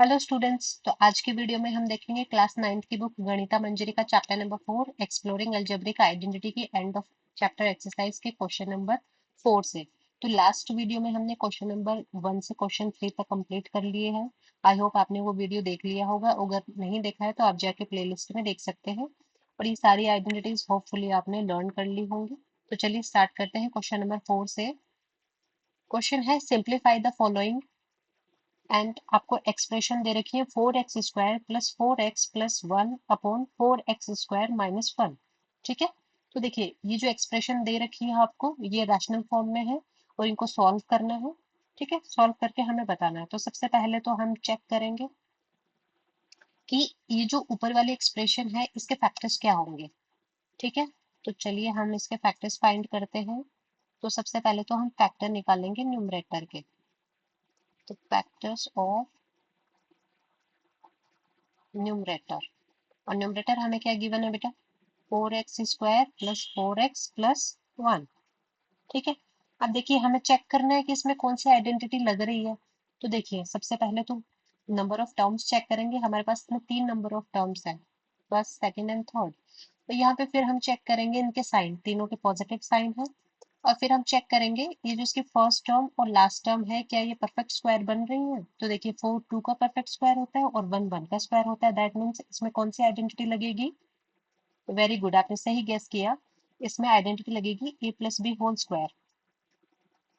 Hello students. तो आज की वीडियो में हम देखेंगे क्लास 9th की बुक गणिता मंजरी का chapter number 4 exploring algebraic identity की एंड ऑफ चैप्टर एक्सरसाइज के क्वेश्चन नंबर 4 से। तो लास्ट वीडियो में हमने क्वेश्चन नंबर 1 से क्वेश्चन 3 तक कंप्लीट कर लिए हैं। आई होप आपने वो वीडियो देख लिया होगा। अगर नहीं देखा है तो आप जाके प्लेलिस्ट में देख सकते हैं। और ये सारी आइडेंटिटीज होपफुली आपने लर्न कर ली होंगी। तो चलिए स्टार्ट करते हैं क्वेश्चन नंबर 4 से। क्वेश्चन है सिंप्लीफाई द फॉलोइंग एंड आपको एक्सप्रेशन दे रखी है 4x² plus 4x plus 1 upon 4x² minus 1। ठीक है। तो देखिए ये जो एक्सप्रेशन दे रखी है आपको ये रैशनल फॉर्म में है और इनको सॉल्व करना है। ठीक है, सॉल्व करके हमें बताना है। तो सबसे पहले तो हम चेक करेंगे कि ये जो ऊपर वाली एक्सप्रेशन है इसके फैक्टर्स क्या होंगे। ठीक है, तो चलिए हम इसके फैक्टर्स फाइंड करते हैं। तो सबसे पहले तो हम फैक्टर निकालेंगे न्यूमरेटर के। तो फैक्टर्स ऑफ न्यूमरेटर, और न्यूमरेटर हमें क्या गिवन है बेटा, 4x² प्लस 4x प्लस 1। ठीक है। अब देखिए हमें चेक करना है कि इसमें कौन सी आइडेंटिटी लग रही है। तो देखिए सबसे पहले तो नंबर ऑफ टर्म्स चेक करेंगे। हमारे पास इसमें 3 नंबर ऑफ टर्म्स है, फर्स्ट सेकंड एंड थर्ड। तो यहाँ पे फिर हम चेक करेंगे इनके साइन, तीनों के पॉजिटिव साइन है। और फिर हम चेक करेंगे ये जो इसकी फर्स्ट टर्म और लास्ट टर्म है क्या ये परफेक्ट स्क्वायर बन रही है। तो देखिए 4 2 का परफेक्ट स्क्वायर होता है और 1 1 का स्क्वायर होता है। दैट मीन्स इसमें कौन सी आइडेंटिटी लगेगी। वेरी गुड, आपने सही गेस किया। इसमें आइडेंटिटी लगेगी a plus B whole square.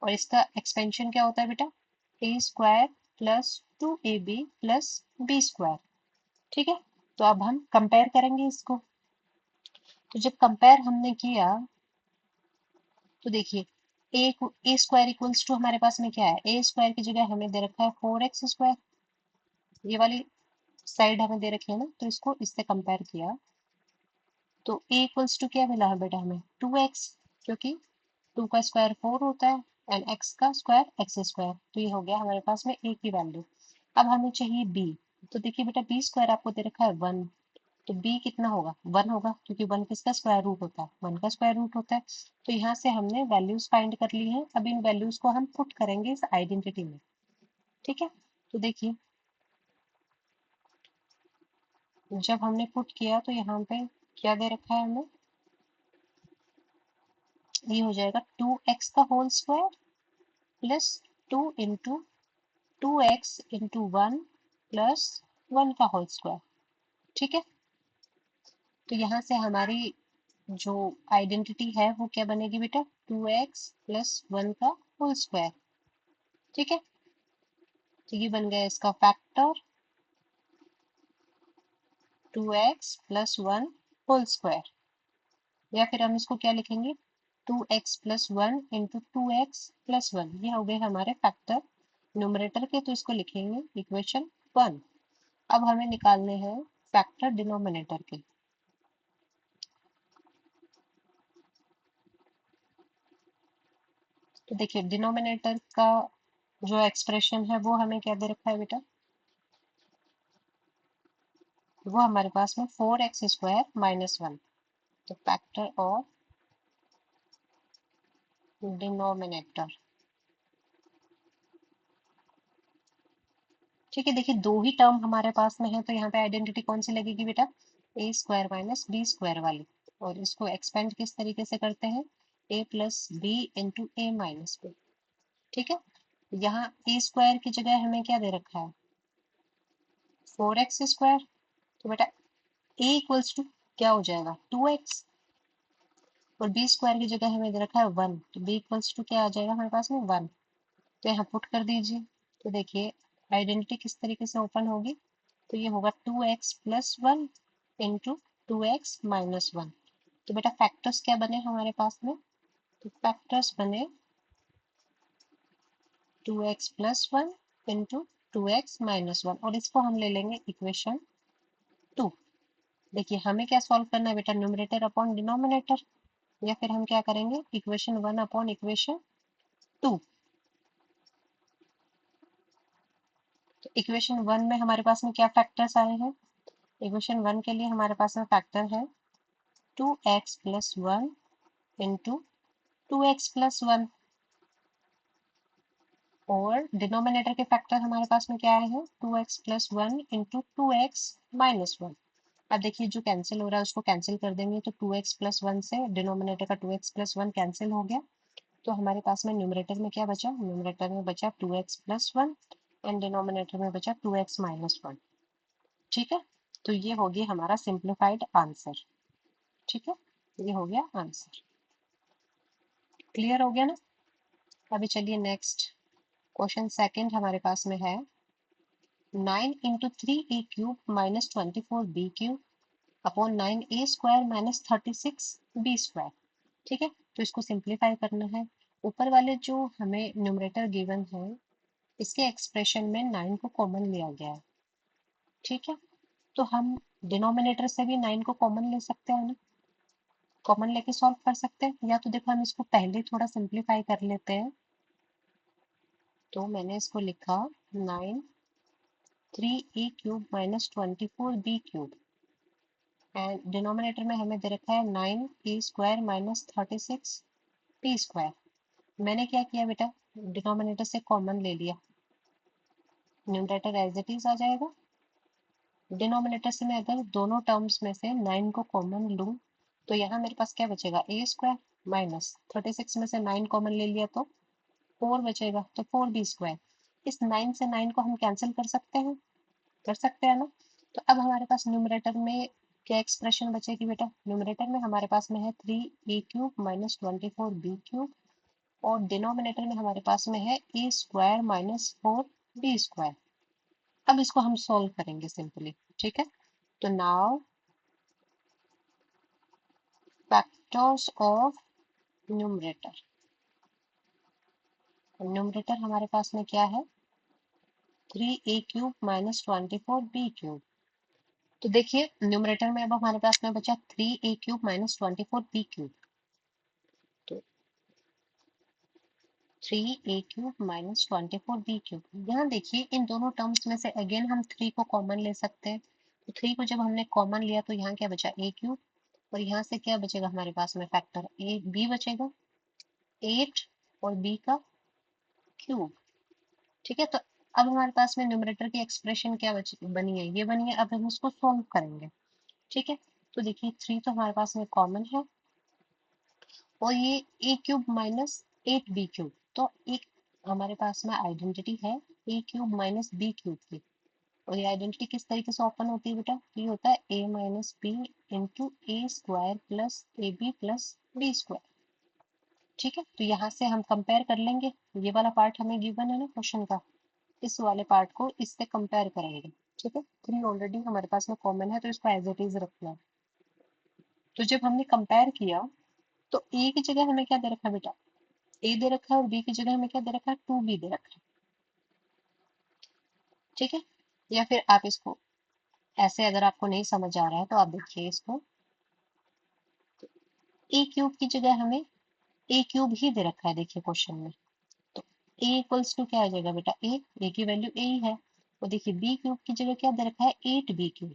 और इसका एक्सपेंशन क्या होता है बेटा, a² plus 2ab plus B square. ठीक है। तो अब हम कंपेयर करेंगे इसको। तो जब कंपेयर हमने किया तो देखिए ए स्क्वायर इक्वल्स टू हमारे पास में क्या है, ए स्क्वायर की जगह हमें दे रखा है 4x²। ये वाली साइड हमें दे रखी है ना, तो इसको इससे कंपेयर किया तो ए इक्वल्स टू क्या मिला है बेटा हमें 2x, क्योंकि 2 का स्क्वायर 4 होता है एंड x का स्क्वायर x²। तो ये हो गया हमारे पास में a की वैल्यू। अब हमें चाहिए b। तो देखिए बेटा b स्क्वायर आपको दे रखा है 1, तो b कितना होगा 1 होगा, क्योंकि 1 किसका स्क्वायर रूट होता है, 1 का स्क्वायर रूट होता है। तो यहाँ से हमने वैल्यूज फाइंड कर ली है। अब इन वैल्यूज को हम पुट करेंगे इस आइडेंटिटी में। ठीक है। तो देखिए जब हमने पुट किया तो यहाँ पे क्या दे रखा है हमें, ये हो जाएगा 2x का whole square plus 2 into 2x into 1 plus 1 का होल स्क्वायर। ठीक है। तो यहाँ से हमारी जो आइडेंटिटी है वो क्या बनेगी बेटा, 2x प्लस 1 का होल स्क्वायर। ठीक है। तो ये बन गया इसका factor 2x plus 1 whole square. या फिर हम इसको क्या लिखेंगे, 2x plus 1 into 2x plus 1। ये हो गए हमारे फैक्टर न्यूमरेटर के, तो इसको लिखेंगे इक्वेशन 1। अब हमें निकालने हैं फैक्टर डिनोमिनेटर के। तो देखिए डिनोमिनेटर का जो एक्सप्रेशन है वो हमें क्या दे रखा है बेटा, वो हमारे पास में 4x² माइनस 1। तो फैक्टर ऑफ डिनोमिनेटर। ठीक है, देखिए दो ही टर्म हमारे पास में है तो यहाँ पे आइडेंटिटी कौन सी लगेगी बेटा, a² माइनस बी स्क्वायर वाली। और इसको एक्सपेंड किस तरीके से करते हैं, a plus B into A minus B. ठीक है। यहाँ ए स्क्वायर की जगह हमें क्या दे रखा है 4x²। तो बेटा a इक्वल्स टू क्या हो जाएगा 2x, और बी स्क्वायर की जगह हमें दे रखा है 1, तो b इक्वल्स टू क्या आ जाएगा हमारे पास में 1। तो यहाँ पुट कर दीजिए। तो देखिए आइडेंटिटी किस तरीके से ओपन होगी, तो ये होगा 2x plus 1 into 2x minus 1। तो बेटा फैक्टर्स क्या बने हमारे पास में, तो फैक्टर्स बने 2x plus 1 into 2x minus 1, और इसको हम ले लेंगे इक्वेशन 2। देखिए हमें क्या सॉल्व करना है बेटा, न्यूमरेटर अपॉन डिनोमिनेटर, या फिर हम क्या करेंगे इक्वेशन 1 अपॉन इक्वेशन 2। तो इक्वेशन 1 में हमारे पास में क्या फैक्टर्स आए हैं, इक्वेशन 1 के लिए हमारे पास में फैक्टर है 2x plus 1 into 2x plus 1। और डिनोमिनेटर के फैक्टर हमारे पास में क्या आए हैं, 2x plus one into 2x minus one. अब देखिए जो कैंसिल हो रहा है उसको कैंसिल कर देंगे, तो 2x प्लस वन से डिनोमिनेटर का 2x प्लस वन कैंसिल हो गया। तो हमारे पास में न्यूमरेटर में क्या बचा, न्यूमरेटर में बचा 2x plus one and denominator में बचा 2x माइनस वन। ठीक है, तो ये हो गया हमारा सिंप्लीफाइड आंसर। ठीक है, ये हो गया आंसर। क्लियर हो गया ना। अभी चलिए नेक्स्ट क्वेश्चन सेकंड हमारे पास में है, 9 × 3a³ minus 24b³ upon 9a² minus 36b²। ठीक है, तो इसको सिंप्लीफाई करना है। ऊपर वाले जो हमें न्यूमरेटर गिवन है इसके एक्सप्रेशन में 9 को कॉमन लिया गया है। ठीक है, तो हम डिनोमिनेटर से भी 9 को कॉमन ले सकते हैं ना, कॉमन लेके सॉल्व कर सकते हैं, या तो देखो हम इसको पहले थोड़ा सिंप्लीफाई कर लेते हैं। तो मैंने इसको लिखा 9 3a³ minus 24b³ and denominator में हमें दे रखा है 9a² माइनस 36b²। मैंने क्या किया बेटा, डिनोमिनेटर से कॉमन ले लिया, न्यूमरेटर एज इट इज आ जाएगा। डिनोमिनेटर से मैं अगर दोनों टर्म्स में से 9 को कॉमन लूं तो यहाँ मेरे पास क्या बचेगा, a² माइनस 36 में से 9 कॉमन ले लिया तो 4 बचेगा, तो 4b²। इस 9 से 9 को हम कैंसिल कर सकते हैं, कर सकते हैं ना। तो अब हमारे पास न्यूमरेटर में क्या एक्सप्रेशन बचेगी बेटा, न्यूमरेटर में हमारे पास में है 3a³ माइनस 24b³ और डिनोमिनेटर में हमारे पास में है a² माइनस 4b²। अब इसको हम सॉल्व करेंगे सिंपली। ठीक है, तो now factors of numerator, numerator हमारे पास में क्या है, 3a³ माइनस 24b³। तो देखिए न्यूमरेटर में अब हमारे पास में बचा 3a³ माइनस 24b³। तो 3a³ माइनस 24b³, यहाँ देखिए इन दोनों टर्म्स में से अगेन हम 3 को कॉमन ले सकते हैं। तो 3 को जब हमने कॉमन लिया तो यहाँ क्या बचा, a³ और यहाँ से क्या बचेगा हमारे पास में फैक्टर b बचेगा, 8 और b का क्यूब। ठीक है, तो अब हमारे पास में न्यूमरेटर की एक्सप्रेशन क्या बनी है, ये बनी है। अब हम इसको सॉल्व करेंगे। ठीक है, तो देखिए 3 तो हमारे पास में कॉमन है और ये a³ माइनस 8b³ तो एक हमारे पास में आइडेंटिटी है a³ माइनस b³ की। और ये आइडेंटिटी किस तरीके से ओपन होती है बेटा, ये होता है a minus b into a² plus ab plus b²। ठीक है, तो यहाँ से हम कंपेयर कर लेंगे, ये वाला पार्ट हमें गिवन है ना क्वेश्चन का, इस वाले पार्ट को इससे कंपेयर करेंगे। ठीक है, 3 ऑलरेडी हमारे पास में कॉमन है तो इसको एज इट इज रखना है। तो जब हमने कंपेयर किया तो ए की जगह हमें क्या दे रखा है बेटा, ए दे रखा है और बी की जगह हमें क्या दे रखा है, 2b दे रखा है। ठीक है, या फिर आप इसको ऐसे, अगर आपको नहीं समझ आ रहा है तो आप देखिए इसको, a³ की जगह हमें a³ ही दे रखा है देखिए क्वेश्चन में। तो a इक्वल्स टू क्या आ जाएगा बेटा, a की वैल्यू a ही है। और देखिए b³ की जगह क्या दे रखा है, 8b³।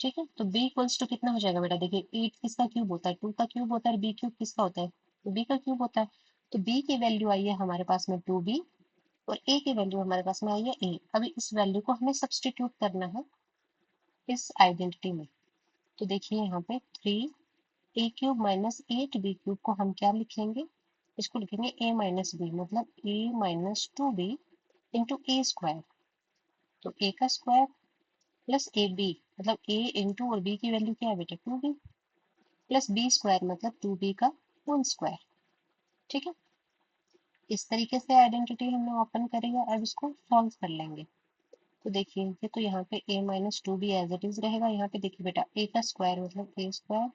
ठीक है, तो b इक्वल्स टू कितना हो जाएगा बेटा, देखिए 8 किसका क्यूब होता है, 2 का क्यूब होता है, b³ किसका होता है, तो b का क्यूब होता है। तो b की वैल्यू आई है हमारे पास में 2b और a की वैल्यू हमारे पास में आई है a। अभी इस वैल्यू को हमें सब्सटीट्यूट करना है इस आइडेंटिटी में। तो देखिए यहाँ पे 3a³ माइनस 8b³ को हम क्या लिखेंगे, इसको लिखेंगे a माइनस b, मतलब a minus 2b into a²। तो a का स्क्वायर प्लस ए बी, मतलब a इंटू और b की वैल्यू क्या है बेटा, 2b प्लस b² मतलब 2b का होल स्क्वायर। ठीक है, इस तरीके से आइडेंटिटी हमने ओपन करेगा। अब इसको सॉल्व कर लेंगे। तो देखिए ये तो यहाँ पे a minus 2b as it is रहेगा। यहाँ पे देखिए बेटा a का स्क्वायर मतलब a²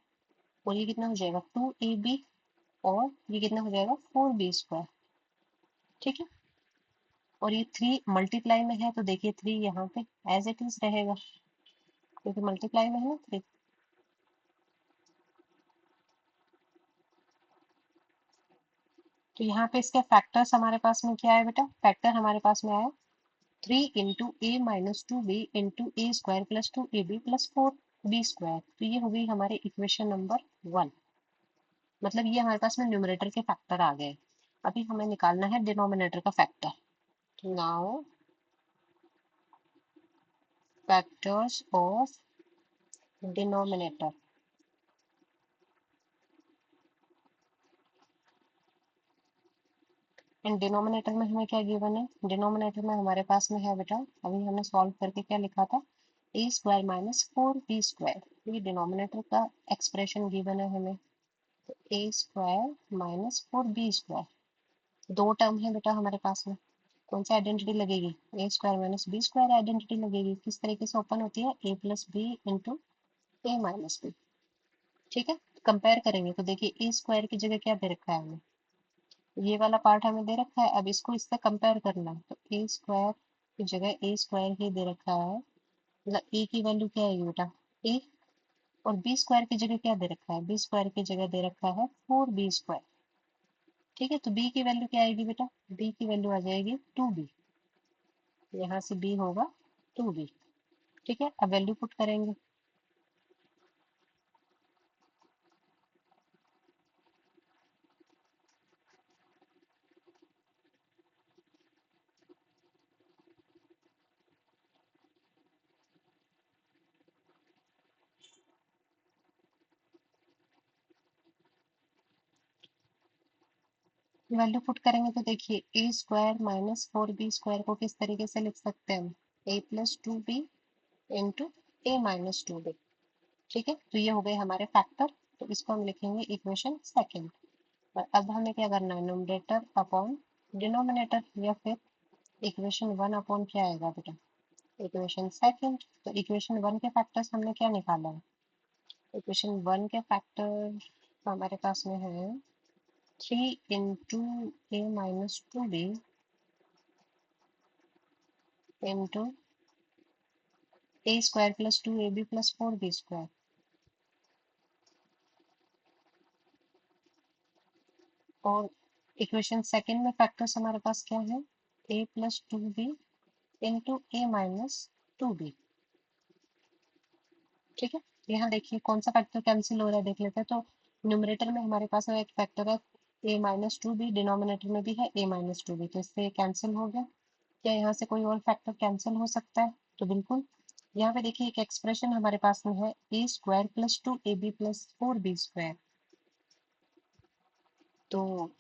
और ये कितना हो जाएगा 2ab और ये कितना हो जाएगा 4b²। ठीक है, और ये 3 मल्टीप्लाई में है तो देखिए 3 यहाँ पे एज इट इज रहेगा क्योंकि मल्टीप्लाई में है ना 3। तो यहाँ पे इसके फैक्टर्स हमारे पास में क्या है बेटा, फैक्टर हमारे पास में आया 3 into A minus 2b into a² plus 2ab plus 4b²। तो ये हो गई हमारे इक्वेशन नंबर 1, मतलब ये हमारे पास में न्यूमरेटर के फैक्टर आ गए। अभी हमें निकालना है डिनोमिनेटर का factor. Now factors of denominator. And denominator में हमें क्या गिवन है, डिनोमिनेटर में हमारे पास में है बेटा, अभी हमने सॉल्व करके क्या लिखा था, A square minus 4b square. ये डिनोमिनेटर का एक्सप्रेशन गिवन है हमें। तो A square minus 4b square, दो टर्म है बेटा हमारे पास में, कौन सी आइडेंटिटी लगेगी, A square minus B square identity लगेगी। किस तरीके से ओपन होती है, A plus B into A minus B. ठीक है, कंपेयर करेंगे तो देखिए ए स्क्वायर की जगह क्या दे रखा है हमें, ये वाला पार्ट हमें दे रखा है, अब इसको इससे कंपेयर करना है। तो ए स्क्वायर की जगह ए स्क्वायर ही दे रखा है, मतलब ए की वैल्यू क्या आएगी बेटा, ए। और बी स्क्वायर की जगह क्या दे रखा है, बी स्क्वायर की जगह दे रखा है 4b स्क्वायर। ठीक है, तो बी की वैल्यू क्या आएगी बेटा, बी की वैल्यू आ जाएगी 2b, यहाँ से बी होगा 2b। ठीक है, अब वैल्यू पुट करेंगे। वैल्यू पुट करेंगे तो देखिए ए स्क्वायर माइनस 4b स्क्वायर को किस तरीके से लिख सकते हैं हम, ए plus 2b into A minus 2b। ठीक है, तो ये हो गए हमारे फैक्टर, तो इसको हम लिखेंगे इक्वेशन सेकंड। और अब हमें क्या करना है, न्यूमरेटर अपॉन डिनोमिनेटर, या फिर इक्वेशन वन अपॉन क्या आएगा बेटा, इक्वेशन सेकंड। तो इक्वेशन वन के फैक्टर्स हमने क्या निकाला है, इक्वेशन वन के फैक्टर हमारे पास में है 3 into A minus 2b into A square plus 2ab plus 4b square. और इक्वेशन सेकंड में फैक्टर्स हमारे पास क्या है, A plus 2b into A minus 2b। ठीक है, यहाँ देखिए कौन सा फैक्टर कैंसिल हो रहा है देख लेते हैं। तो न्यूमरेटर में हमारे पास एक फैक्टर है ए माइनस 2b, डिनोमिनेटर में भी है ए माइनस 2b, तो इससे कैंसिल हो गया। क्या यहाँ से कोई और फैक्टर कैंसिल हो सकता है, तो बिल्कुल। यहाँ पे देखिए एक एक्सप्रेशन हमारे पास में है A square plus 2ab plus 4b square. तो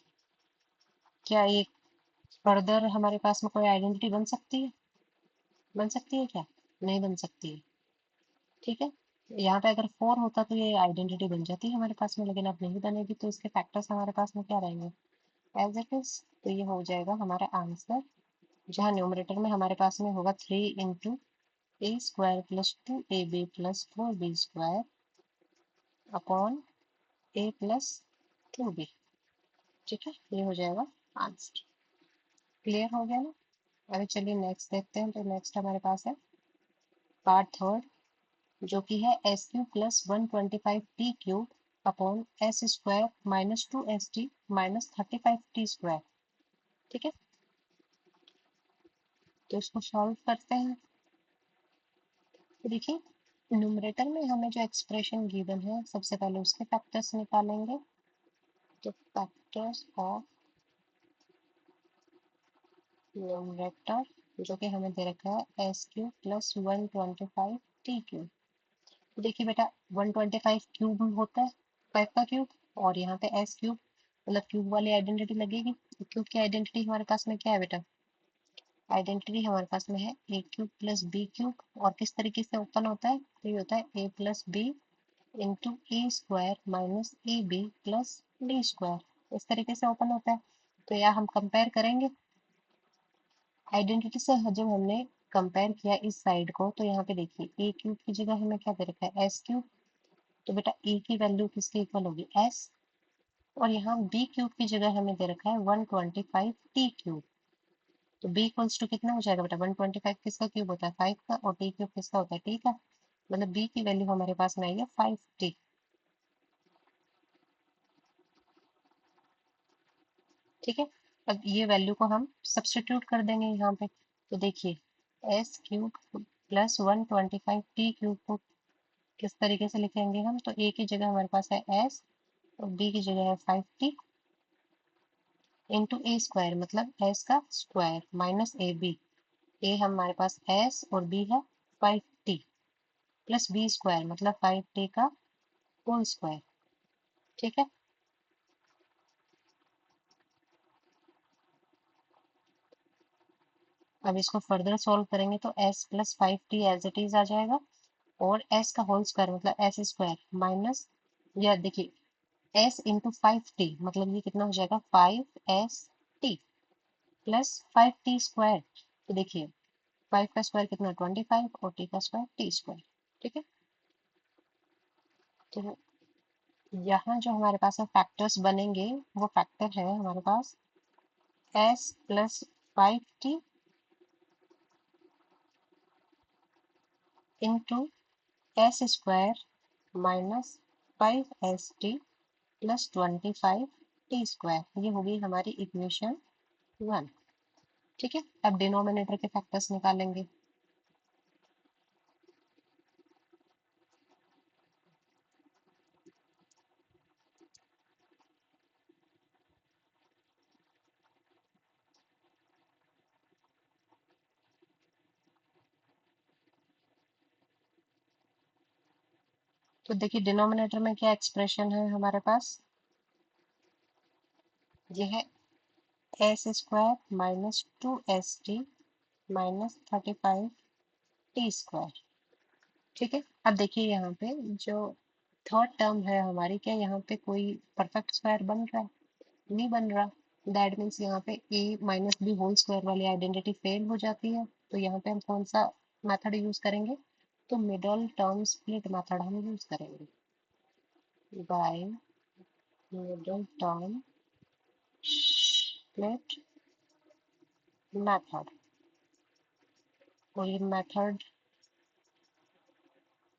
क्या एक फर्दर हमारे पास में कोई आइडेंटिटी बन सकती है, बन सकती है क्या, नहीं बन सकती है। ठीक है, यहाँ पे अगर 4 होता तो ये आइडेंटिटी बन जाती है हमारे पास में, लेकिन अब नहीं बनेगी, तो इसके फैक्टर्स हमारे पास में क्या रहेंगे, एज इट इज। तो ये हो जाएगा हमारा आंसर, जहाँ न्यूमरेटर में हमारे पास में होगा 3 into A square plus 2ab plus 4b square upon a plus 2b। ठीक है, ये हो जाएगा आंसर। क्लियर हो गया ना। अभी चलिए नेक्स्ट देखते हैं। तो नेक्स्ट हमारे पास है पार्ट थर्ड, जो कि है S cube plus 125t cube upon S square minus 2st minus 35t square. ठीक है, तो इसको सॉल्व करते हैं। तो देखिए न्यूमरेटर में हमें जो एक्सप्रेशन गिवन है, सबसे पहले उसके फैक्टर्स निकालेंगे। तो फैक्टर्स ऑफ न्यूमरेटर जो कि हमें दे रखा है S cube plus 125t cube. देखिए बेटा 125 क्यूब होता है, 5 का क्यूब, और यहाँ पे एस क्यूब, मतलब क्यूब वाली आइडेंटिटी लगेगी। क्यूब की आइडेंटिटी हमारे पास में क्या है बेटा, आइडेंटिटी हमारे पास में है ए क्यूब प्लस बी क्यूब। और किस तरीके से ओपन होता है, तो ये होता है A plus B into A square minus A B plus D square, इस तरीके से ओपन होता है। तो यह हम कंपेयर करेंगे आइडेंटिटी से, जब हमने कंपेयर किया इस साइड को, तो यहाँ पे देखिए ए क्यूब की जगह हमें क्या दे रखा है, एस क्यूब। तो बेटा ए की वैल्यू किसके इक्वल होगी, एस। और यहाँ बी क्यूब की जगह हमें दे रखा है 125t क्यूब। तो बी इक्वल्स टू कितना हो जाएगा बेटा, 125 किसका क्यूब होता है, 5 का, और टी क्यूब किसका होता है, टी का। मतलब बी की वैल्यू हमारे पास में आई है 5t। ठीक है, अब ये वैल्यू को हम सब्स्टिट्यूट कर देंगे यहाँ पे। तो देखिए S cube plus 125t cube को किस तरीके से लिखेंगे हम, तो ए की जगह हमारे पास है एस और बी की जगह है 5t। इंटू ए स्क्वायर मतलब एस का स्क्वायर माइनस ए बी, ए हमारे पास एस और बी है 5t प्लस बी स्क्वायर मतलब 5t का होल स्क्वायर। ठीक है, अब इसको फर्दर सॉल्व करेंगे तो s plus 5t as it is आ जाएगा, और s का होल स्क्वायर मतलब एस स्क्वायर माइनस, या देखिए s इंटू 5t मतलब ये कितना हो जाएगा 5st प्लस 5t स्क्वायर। तो देखिए 5 का स्क्वायर कितना 25 और t का स्क्वायर t स्क्वायर। ठीक है, तो यहाँ जो हमारे पास फैक्टर्स बनेंगे वो फैक्टर है हमारे पास s plus 5t into S square minus 5st plus 25t square, ये होगी हमारी इक्वेशन 1। ठीक है, अब डिनोमिनेटर के फैक्टर्स निकालेंगे। तो देखिए डिनोमिनेटर में क्या एक्सप्रेशन है हमारे पास, ये है S square minus 2st minus 35t square. ठीक है, अब देखिए यहाँ पे जो थर्ड टर्म है हमारी, क्या यहाँ पे कोई परफेक्ट स्क्वायर बन रहा है? नहीं बन रहा। दैट मीन्स यहाँ पे a minus B whole square वाली आइडेंटिटी फेल हो जाती है। तो यहाँ पे हम कौन सा मेथड यूज करेंगे, तो मिडल टर्म स्प्लिट मेथड हम यूज करेंगे, by middle term split method. और ये मेथड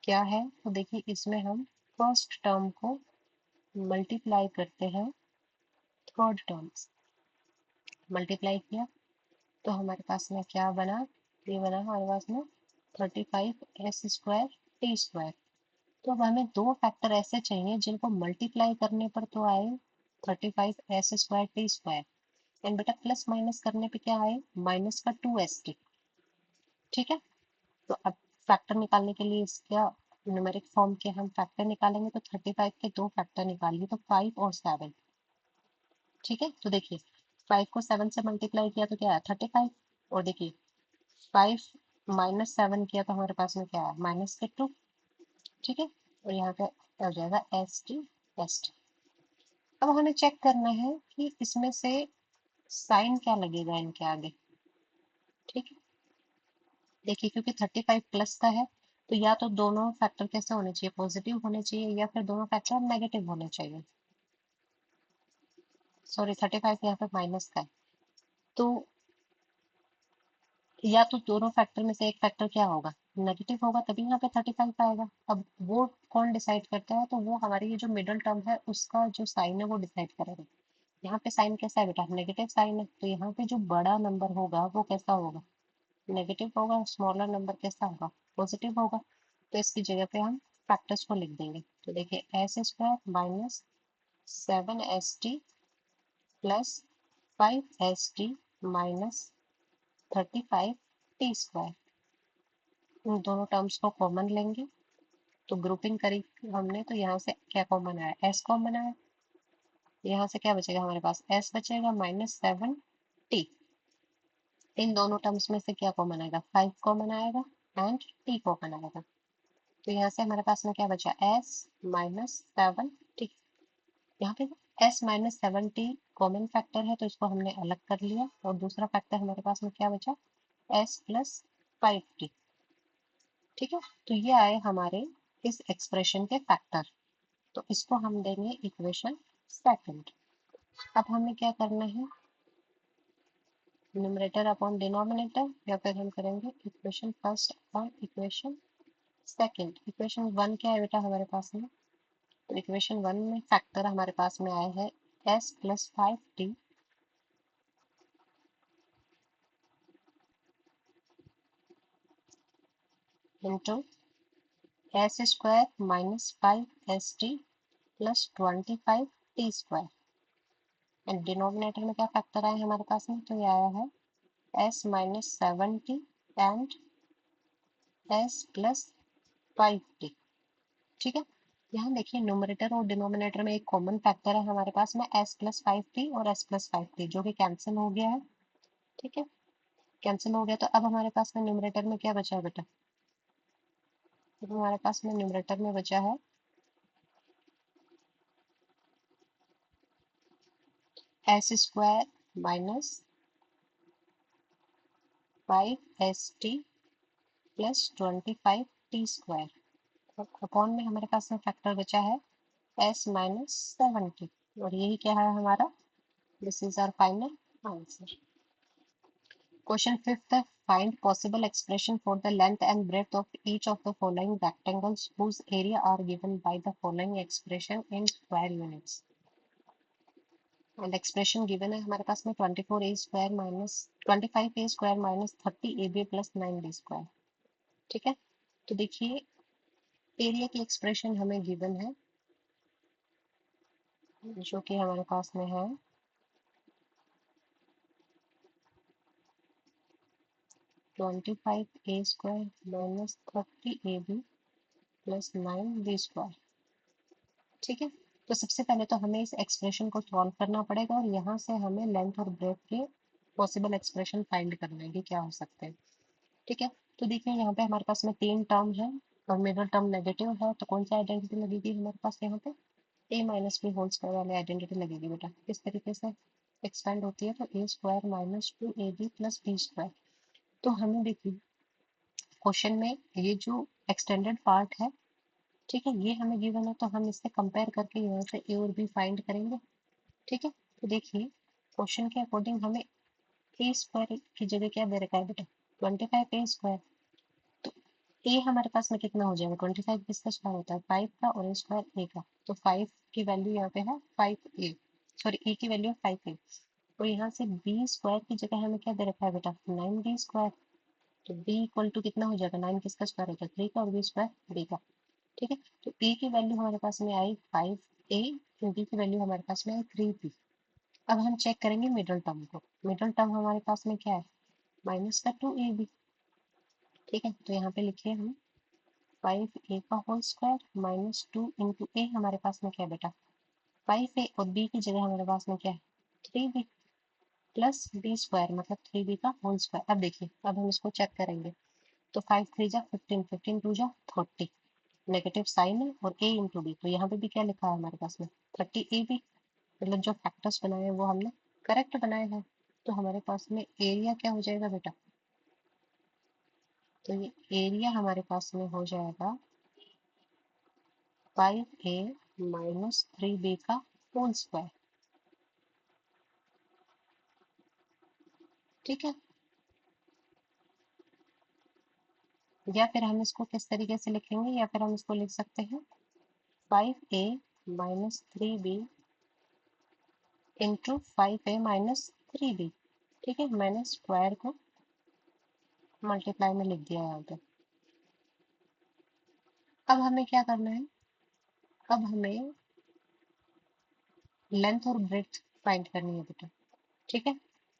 क्या है, तो देखिए इसमें हम फर्स्ट टर्म को मल्टीप्लाई करते हैं थर्ड टर्म से, मल्टीप्लाई किया तो हमारे पास में क्या बना, ये बना हमारे पास में 35s² t²। तो अब हमें दो फैक्टर ऐसे चाहिए जिनको मल्टीप्लाई करने पर तो आए 35s² t², एंड बेटा प्लस माइनस करने पे क्या आए माइनस का 2st। ठीक है, तो अब फैक्टर निकालने के लिए इसका न्यूमेरिक फॉर्म के हम फैक्टर निकालेंगे, तो 35 के दो फैक्टर निकालिए तो 5 और 7। ठीक है, तो देखिए 5 को 7 से मल्टीप्लाई किया तो क्या है 35, और देखिए 5 माइनस 7 किया तो हमारे पास में क्या है माइनस के 2। ठीक है, और यहाँ पे हो जाएगा एस टी। अब हमें चेक करना है कि इसमें से साइन क्या लगेगा इनके आगे। ठीक है, देखिए क्योंकि 35 प्लस का है तो या तो दोनों फैक्टर कैसे होने चाहिए पॉजिटिव होने चाहिए, या फिर दोनों फैक्टर नेगेटिव होने चाहिए। सॉरी 35 यहाँ पे माइनस का है, तो या तो दोनों फैक्टर में से एक फैक्टर क्या होगा नेगेटिव होगा, तभी यहाँ पे 35 आएगा। अब वो कौन डिसाइड करता है, तो वो हमारी ये जो मिडल टर्म है उसका जो साइन है वो डिसाइड करेगा। यहाँ पे साइन कैसा है बेटा नेगेटिव साइन है, तो यहाँ पे जो बड़ा नंबर होगा वो कैसा होगा नेगेटिव होगा, स्मॉलर नंबर कैसा होगा पॉजिटिव होगा। तो इसकी जगह पे हम फैक्टर्स को लिख देंगे, तो देखिए s² minus 7st plus 5st minus 35t²। इन दोनों टर्म्स को कॉमन लेंगे, तो ग्रुपिंग करी हमने तो यहाँ से क्या कॉमन आया s कॉमन आया, यहाँ से क्या बचेगा हमारे पास s बचेगा माइनस 7t। इन दोनों टर्म्स में से क्या कॉमन आएगा 5 कॉमन आएगा एंड t कॉमन आएगा। तो यहाँ से हमारे पास में क्या बचा s माइनस 7t। यहाँ पे s minus 7t common factor है तो इसको हमने अलग कर लिया, और दूसरा फैक्टर हमारे पास में क्या बचा s प्लस 5t। ठीक है, तो ये आए हमारे इस एक्सप्रेशन के फैक्टर, तो इसको हम देंगे इक्वेशन सेकंड। अब हमें क्या करना है न्यूमरेटर अपॉन डिनोमिनेटर, या फिर हम करेंगे equation first upon equation second. Equation one क्या है बेटा हमारे पास में, तो इक्वेशन वन में फैक्टर हमारे पास में आए हैं s plus 5t into s² minus 5st plus 25t²। And denominator में क्या फैक्टर आया हमारे पास में, तो ये आया है s minus 70 and s plus 5t। ठीक है, यहाँ देखिए न्यूमरेटर और डिनोमिनेटर में एक कॉमन फैक्टर है हमारे पास में s प्लस 5t और s प्लस 5t, जो कि कैंसिल हो गया है। ठीक है, कैंसिल हो गया, तो अब हमारे पास में न्यूमरेटर में क्या बचा है बेटा, अब हमारे पास में न्यूमरेटर में बचा है s square minus 5st plus 25t square, upon में हमारे पास में फैक्टर बचा है s माइनस 70, और यही क्या है हमारा, this is our final answer. Question fifth है, find possible expression for the length and breadth of each of the following rectangles whose area are given by the following expression in square units। And expression given है हमारे पास में 24a square minus 25a square minus 30ab plus 9b square. ठीक है, तो देखिए area की expression हमें गिवन है, जो कि हमारे पास में है 25a square minus 30ab plus 9b square. ठीक है, तो सबसे पहले तो हमें इस एक्सप्रेशन को सॉल्व करना पड़ेगा और यहाँ से हमें लेंथ और ब्रेथ के पॉसिबल एक्सप्रेशन फाइंड करना है कि क्या हो सकते हैं। ठीक है, तो देखिए यहाँ पे हमारे पास में तीन टर्म है और मिडल टर्म नेगेटिव है, तो कौन सी आइडेंटिटी लगेगी हमारे पास यहाँ पे, a minus B whole square वाली आइडेंटिटी लगेगी बेटा। किस तरीके से एक्सपेंड होती है, तो a square minus 2ab plus B square. तो हमें देखिए क्वेश्चन में ये जो एक्सटेंडेड पार्ट है, ठीक है, ये हमें गिवन है, तो हम इससे कंपेयर करके यहाँ से ए और बी फाइंड करेंगे। ठीक है, तो देखिए क्वेश्चन के अकॉर्डिंग हमें ए स्क्वायर की जगह क्या दे रखा है बेटा, 25 ए स्क्वायर। तो ए हमारे पास में कितना हो जाएगा, 25 किसका स्क्वायर होता है 5 का, और ए स्क्वायर ए का, तो 5 की वैल्यू यहाँ पे है 5a, सॉरी ए की वैल्यू है 5a। और यहाँ से बी स्क्वायर की जगह हमें क्या दे रखा है बेटा, 9b स्क्वायर। तो b इक्वल टू कितना हो जाएगा, 9 किसका स्क्वायर होता है 3 का, और b स्क्वायर b का। ठीक है, तो a की वैल्यू हमारे पास में आई 5a, b की वैल्यू हमारे पास में आई 3b। अब हम चेक करेंगे मिडल टर्म को, मिडल टर्म हमारे पास में क्या है, माइनस का 2ab। ठीक है, तो यहाँ पे लिखिए हम 5a का होल स्क्वायर माइनस 2 इंटू ए, हमारे पास में क्या है बेटा 5a, और b की जगह हमारे पास में क्या है 3b प्लस बी स्क्वायर, मतलब 3b का होल स्क्वायर। अब देखिए अब हम इसको चेक करेंगे, तो 5 3 जा 15, 15 2 जा 30, नेगेटिव साइन है और a इंटू बी, तो यहाँ पे भी क्या लिखा है हमारे पास में 30ab, मतलब जो फैक्टर्स बनाए हैं वो हमने करेक्ट बनाए हैं। तो हमारे पास में एरिया क्या हो जाएगा बेटा, तो ये एरिया हमारे पास में हो जाएगा 5a माइनस 3b का होल स्क्वायर। ठीक है, या फिर हम इसको किस तरीके से लिखेंगे, या फिर हम इसको लिख सकते हैं 5a minus 3b into 5a minus 3b। ठीक है, मैंने स्क्वायर को मल्टीप्लाई में लिख दिया यहाँ पे। अब हमें क्या करना है, अब हमें लेंथ और ब्रेड्थ फाइंड करनी है बेटा। ठीक है,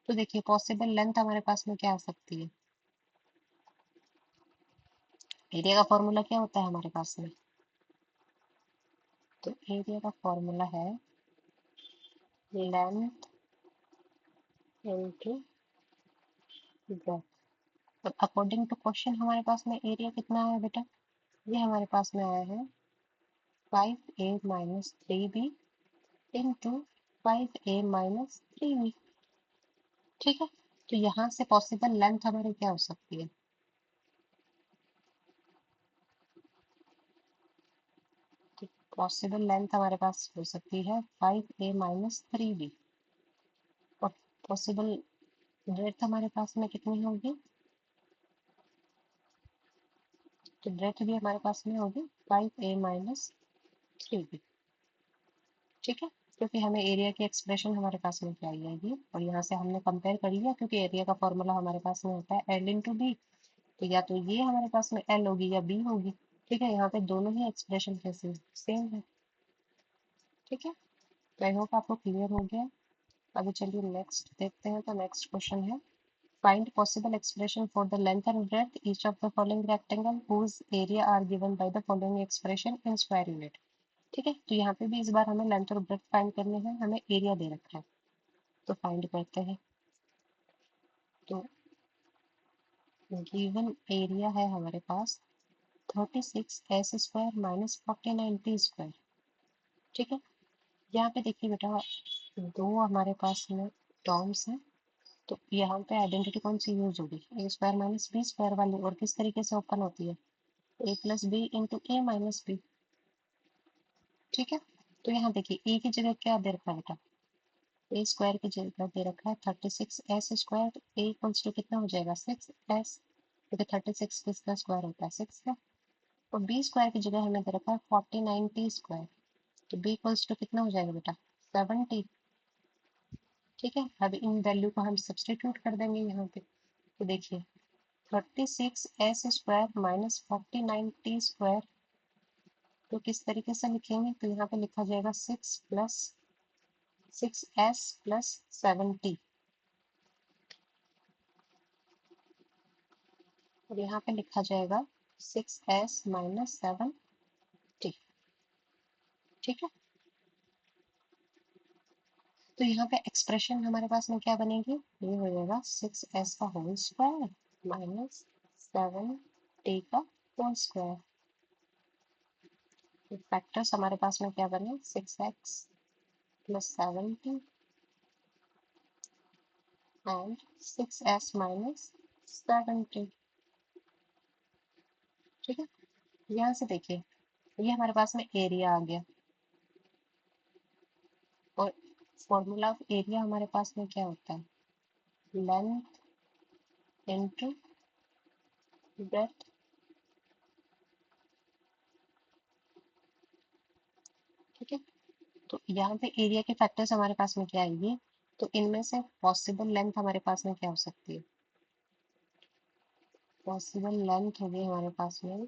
तो देखिए पॉसिबल लेंथ हमारे पास में क्या आ सकती है, एरिया का फॉर्मूला क्या होता है हमारे पास में, तो एरिया का फॉर्मूला है लेंथ इनटू ब्रेड्थ। अब अकॉर्डिंग टू क्वेश्चन हमारे पास में एरिया कितना आया बेटा, ये हमारे पास में आया है 5a minus 3b into 5a minus 3b। ठीक है, तो यहाँ से पॉसिबल लेंथ हमारी क्या हो सकती है, तो पॉसिबल लेंथ हमारे पास हो सकती है 5a माइनस 3b, और पॉसिबल ब्रेड्थ हमारे पास में कितनी होगी, तो ब्रेड्थ भी हमारे पास में होगी 5a माइनस 3b। ठीक है, क्योंकि हमें एरिया की एक्सप्रेशन हमारे पास में क्या आई है ये, और यहाँ से हमने कंपेयर कर लिया, क्योंकि एरिया का फॉर्मूला हमारे पास में होता है एल इंटू बी, तो या तो ये हमारे पास में एल होगी या बी होगी। ठीक है, यहाँ पे दोनों ही एक्सप्रेशन कैसे सेम है। ठीक है, तो आई होप आपको क्लियर हो गया। अभी चलिए नेक्स्ट देखते हैं। तो नेक्स्ट क्वेश्चन है find possible expression for the length and breadth each of the following rectangle whose area are given by the following expression in square unit. ठीक है, तो यहाँ पे भी इस बार हमें लेंथ और ब्रेड्थ फाइंड करने हैं, हमें एरिया दे रखा है, तो फाइंड करते हैं। तो गिवन एरिया है हमारे पास 36s² माइनस 49t²। ठीक है, यहाँ पे देखिए बेटा दो हमारे पास में टर्म्स हैं, तो यहाँ पे आइडेंटिटी कौन सी यूज होगी, a² माइनस b² वाली, और किस तरीके से ओपन होती है, a plus B into A minus B. ठीक है, तो यहाँ देखिए ए की जगह क्या दे रखा है बेटा, ए स्क्वायर की जगह दे रखा है 36s², ए इक्वल्स टू कितना हो जाएगा 6s, क्योंकि 36 किसका स्क्वायर होता है 6 का, और बी स्क्वायर की जगह हमें दे रखा है 49t², तो बी इक्वल्स टू कितना हो जाएगा बेटा 70। ठीक है, अब इन वैल्यू को हम सब्सटीट्यूट कर देंगे यहाँ पे, तो देखिए 36s² माइनस 49t², तो किस तरीके से लिखेंगे, तो यहाँ पे लिखा जाएगा 6s प्लस 70, और यहाँ पे लिखा जाएगा 6s माइनस 7t। ठीक है, तो यहाँ पे एक्सप्रेशन हमारे पास में क्या बनेगी, ये हो जाएगा 6s का होल स्क्वायर माइनस 7t का होल स्क्वायर। फैक्टर्स हमारे पास में क्या बने 6x plus 7t and 6s minus 7t। ठीक है, यहाँ से देखिए ये हमारे पास में एरिया आ गया, और फॉर्मूला ऑफ एरिया हमारे पास में क्या होता है, लेंथ इंटू ब्रेथ। ठीक है, तो यहाँ पे एरिया के फैक्टर्स हमारे पास में क्या आएगी, तो इनमें से पॉसिबल लेंथ हमारे पास में क्या हो सकती है, पॉसिबल लेंथ होगी हमारे पास में,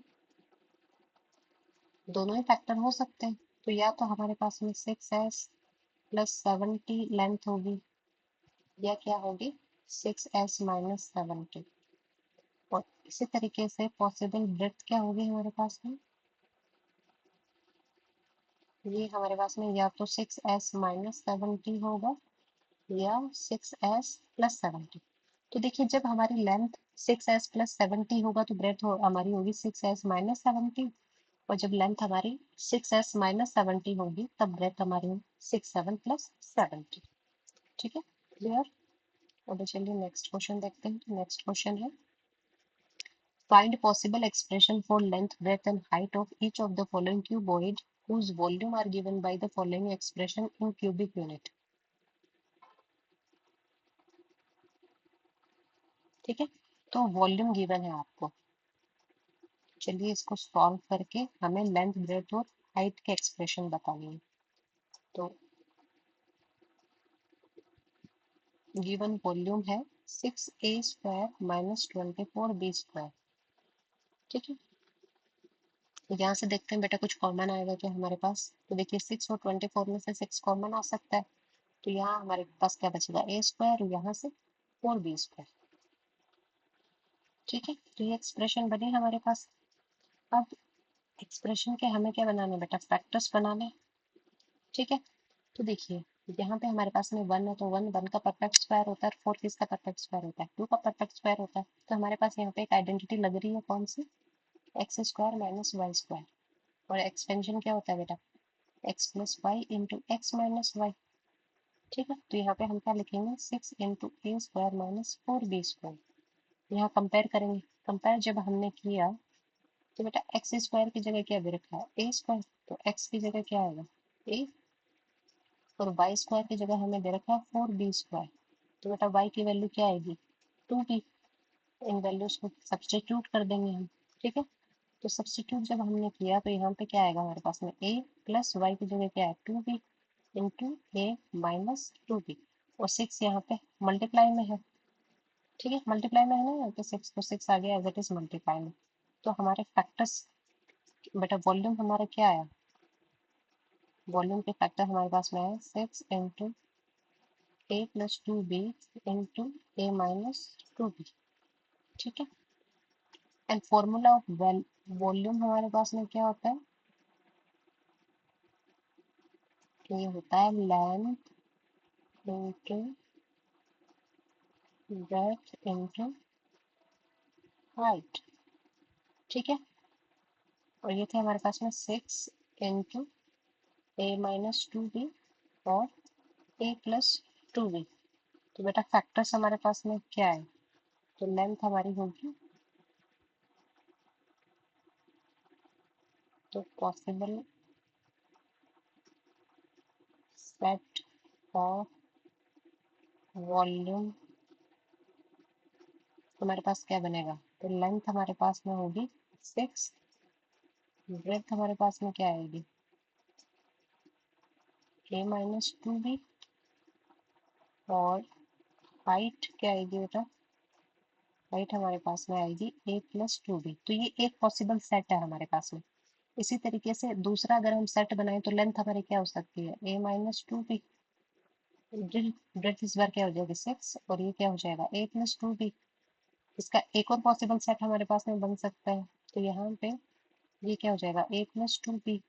दोनों ही फैक्टर हो सकते हैं, तो या तो हमारे पास में 6s प्लस 7t लेंथ होगी, या क्या होगी 6s माइनस 7t, और इसी तरीके से पॉसिबल ब्रेथ क्या होगी हमारे पास में, ये हमारे पास में या तो 6s माइनस 7t होगा या 6s प्लस 7t। तो देखिए जब हमारी लेंथ 6s प्लस 7t होगा तो ब्रेथ हमारी होगी 6s माइनस 7t, और जब लेंथ हमारी 6s माइनस 7t होगी तब ब्रेथ हमारी होगी 6 7 प्लस 7t। ठीक है, क्लियर। अब चलिए नेक्स्ट क्वेश्चन देखते हैं। नेक्स्ट क्वेश्चन है find possible expression for length, breadth and height of each of the following cuboid whose volume are given by the following expression in cubic unit। ठीक है, तो वॉल्यूम गिवन है आपको, चलिए इसको सॉल्व करके हमें लेंथ ब्रेड्थ और हाइट के एक्सप्रेशन बतानी है। तो गिवन वॉल्यूम है 6a² माइनस 24b²। ठीक है, तो यहाँ से देखते हैं बेटा कुछ कॉमन आएगा क्या हमारे पास, तो देखिए 6 और 24 में से 6 कॉमन आ सकता है, तो यहाँ हमारे पास क्या बचेगा a² और यहाँ से 4b²। ठीक है, तो ये एक्सप्रेशन बने हमारे पास। अब एक्सप्रेशन के हमें क्या बनाना है बेटा, फैक्टर्स बनाने हैं। ठीक है, तो देखिए यहाँ पे हमारे पास में 1 है, तो वन का परफेक्ट स्क्वायर होता है, 4 किसका परफेक्ट स्क्वायर होता है, 2 का परफेक्ट स्क्वायर होता है, तो हमारे पास यहाँ पे एक आइडेंटिटी लग रही है कौन सी, x² माइनस y², और एक्सपेंशन क्या होता है बेटा x plus Y into X minus Y. ठीक है, तो यहाँ पे हम क्या लिखेंगे 6 इंटू a² माइनस 4b²। यहाँ कंपेयर करेंगे, कंपेयर जब हमने किया तो बेटा x² की जगह क्या दे रखा है a², तो x की जगह क्या आएगा a, और y² की जगह हमें दे रखा है 4b², तो बेटा y की वैल्यू क्या आएगी 2b। इन वैल्यूज को सब्सटीट्यूट कर देंगे हम। ठीक है, तो सब्सटीट्यूट जब हमने किया तो यहाँ पे क्या आएगा हमारे पास में a प्लस वाई की जगह क्या है 2b into a minus 2b, और 6 यहाँ पे मल्टीप्लाई में है। ठीक है, मल्टीप्लाई में है ना यहाँ पे 6, तो 6 आ गया एज इट इज मल्टीप्लाई में, तो हमारे फैक्टर्स बेटा वॉल्यूम हमारा क्या आया, वॉल्यूम के फैक्टर हमारे पास में है 6 into A plus to be into A minus to be. ठीक है। एंड फॉर्मूला ऑफ वॉल्यूम हमारे पास में क्या होता है? तो ये होता है length into breadth into height. ठीक है। और ये थे हमारे पास में 6 into A minus to be और ए प्लस टू बी। तो बेटा फैक्टर्स हमारे पास में क्या है? तो लेंथ हमारी होगी, तो पॉसिबल सेट ऑफ वॉल्यूम हमारे पास क्या बनेगा? तो लेंथ हमारे पास में होगी 6, ब्रेड्थ हमारे पास में क्या आएगी? ए माइनस टू बी और हाइट क्या आएगी बेटा? हाइट हमारे पास में आएगी ए प्लस टू बी। तो ये एक पॉसिबल सेट है हमारे पास में। इसी तरीके से दूसरा अगर हम सेट बनाए तो लेंथ हमारी क्या हो सकती है? ए माइनस टू बी, ब्रेड्थ इस बार क्या हो जाएगी 6 और ये क्या हो जाएगा? ए प्लस टू बी। इसका एक और पॉसिबल सेट हमारे पास में बन सकता है, तो यहाँ पे ये क्या हो जाएगा? ए प्लस टू बी।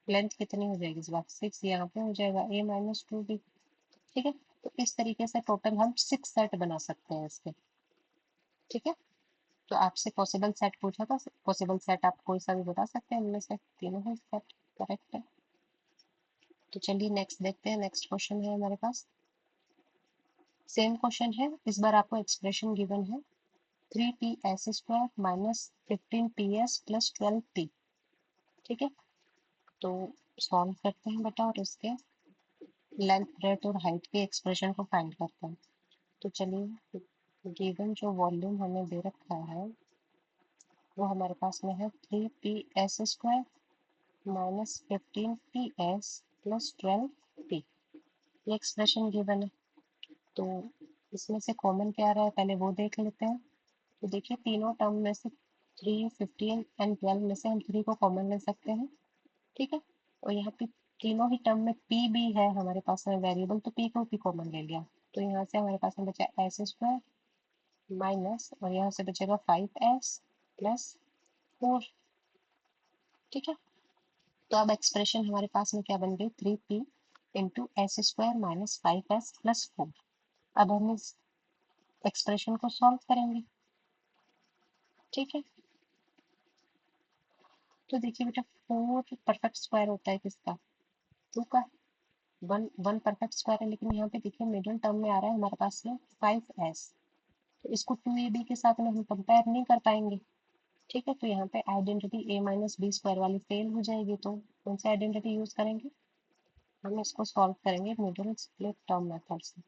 लेंथ कितनी हो जाएगी इस बार? 6, यहाँ पे हो जाएगा ए माइनस टू बी। ठीक है। तो इस तरीके से टोटल हम 6 सेट बना सकते हैं इसके। ठीक है। तो आपसे पॉसिबल सेट पूछा था, पॉसिबल सेट आप कोई सा भी बता सकते हैं, इनमें से तीनों ही सेट करेक्ट है। तो चलिए नेक्स्ट देखते हैं। नेक्स्ट क्वेश्चन है हमारे पास, सेम क्वेश्चन है, इस बार आपको एक्सप्रेशन गिवन है 3p s² minus 15ps plus 12p। ठीक है। तो सॉल्व करते हैं बेटा और इसके लेंथ ब्रेड्थ और हाइट के एक्सप्रेशन को फाइंड करते हैं। तो चलिए, गिवन जो वॉल्यूम हमें दे रखा है वो हमारे पास में है 3p s² minus 15ps plus 12p। ये एक्सप्रेशन गिवन है। तो इसमें से कॉमन क्या आ रहा है पहले वो देख लेते हैं। तो देखिए तीनों टर्म में से 3, 15 एंड 12 में से हम 3 को कॉमन ले सकते हैं। ठीक है। और यहाँ पे तीनों ही टर्म में p भी है हमारे पास में वेरिएबल, तो p को भी कॉमन ले लिया। तो यहाँ से हमारे पास में बचा s² माइनस और यहाँ से बचेगा 5s प्लस 4। ठीक है। तो अब एक्सप्रेशन हमारे पास में क्या बन गई? 3p into s² minus 5s plus 4। अब हम इस एक्सप्रेशन को सॉल्व करेंगे। ठीक है। तो देखिए बेटा 4 परफेक्ट स्क्वायर होता है किसका? 2 का। वन परफेक्ट स्क्वायर है, लेकिन यहाँ पे देखिए मिडिल टर्म में आ रहा है हमारे पास में 5s। तो इसको 2ab के साथ में हम कंपेयर नहीं कर पाएंगे। ठीक है। तो यहाँ पे identity a minus B square वाली फेल हो जाएगी, तो कौन सी आइडेंटिटी यूज करेंगे? हम इसको सॉल्व करेंगे मिडिल स्प्लिट टर्म मेथड से।